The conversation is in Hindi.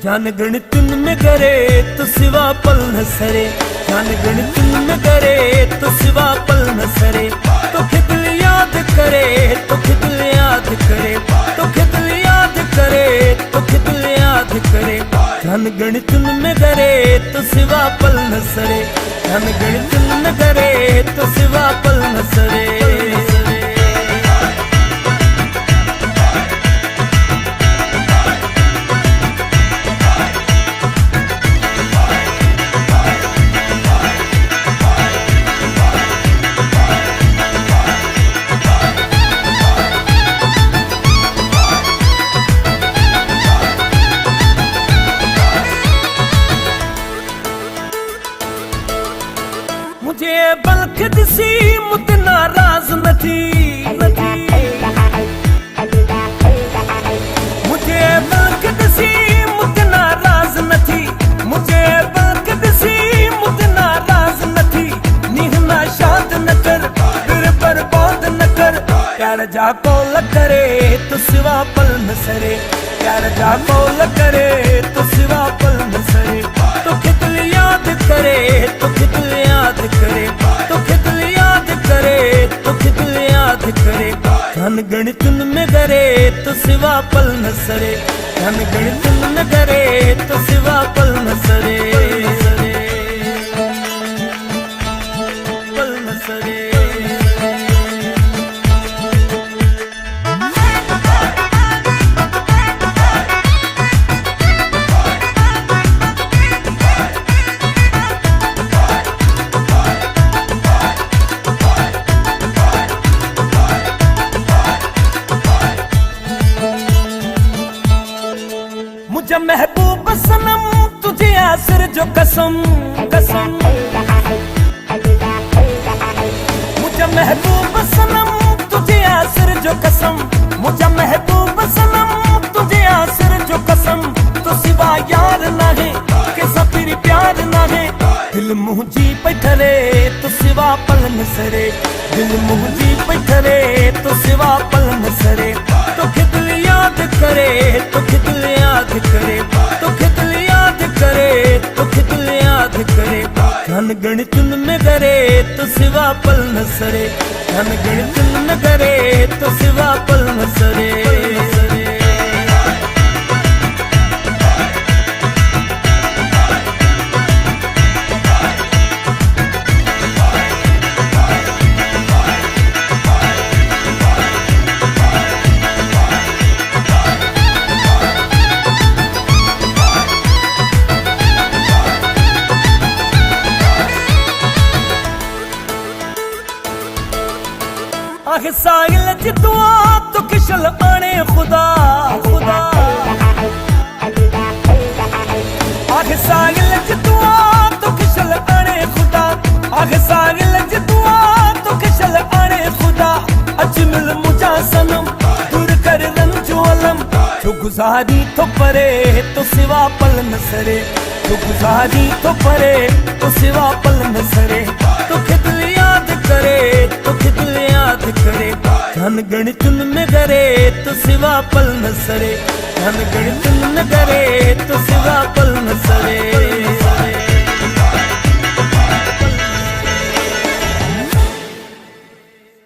जान गणितन में करे तो सिवा पल न सरे, जान गणितन में करे तो सिवा पल न सरे। तो खिदल याद करे तो खिदल याद करे, तो खिदल याद करे तो खिदल याद करे। जान गणितन में करे तो सिवा पल न सरे, जान गणितन में करे तो सिवा पल न सरे। मुझे बल्क दिसी मुझ नाराज न थी, मुझे बल्क दिसी मुझ नाराज न थी, मुझे बल्क दिसी मुझ नाराज न थी। निहना शाद न कर फिर बर्बाद न कर, प्यार जा कौल करे तो सिवा पल न सरे, प्यार जा कौल करे तो सिवा पल न सरे। तो खिदल याद करे तो खिदल याद करे, तो खिदल याद करे तो खिदल याद करे। जान गणितन में करे तो सिवा पल न सरे, जान गणितन में करे तो सिवा पल न सरे, पल न सरे। मुझे महबूब सनम तुझे आसर जो कसम कसम, मुझे महबूब सनम तुझे आसर जो कसम, मुझे महबूब सनम तुझे आसर जो कसम। तो सिवा यार ना है के सफिर प्यार ना है, दिल मुझी पैठरे तो सिवा पल न सरे, दिल मुझी पैठरे तो सिवा पल न सरे। तो खिदल याद करे तो खिदल याद करे, तो खिदल याद करे तो खिदल याद करे। जान गणितन में करे तो सिवा पल न सरे, जान गणितन में करे तो सिवा पल न सरे। आखे साहिल जितुआ तो किशल आने खुदा खुदा, आखे साहिल जितुआ तो किशल आने खुदा, आखे साहिल जितुआ तो किशल आने खुदा। अजमल मुझा सनम दूर कर रंजो अलम, जो गुजारी तो परे तो सिवा पल न सरे, जो गुजारी तो परे तो सिवा पल न सरे। तो खिदल याद करे तो खिदल याद करे, जान गणितन में करे तो सिवा पल न सरे, जान गणितन में करे तो सिवा पल न सरे।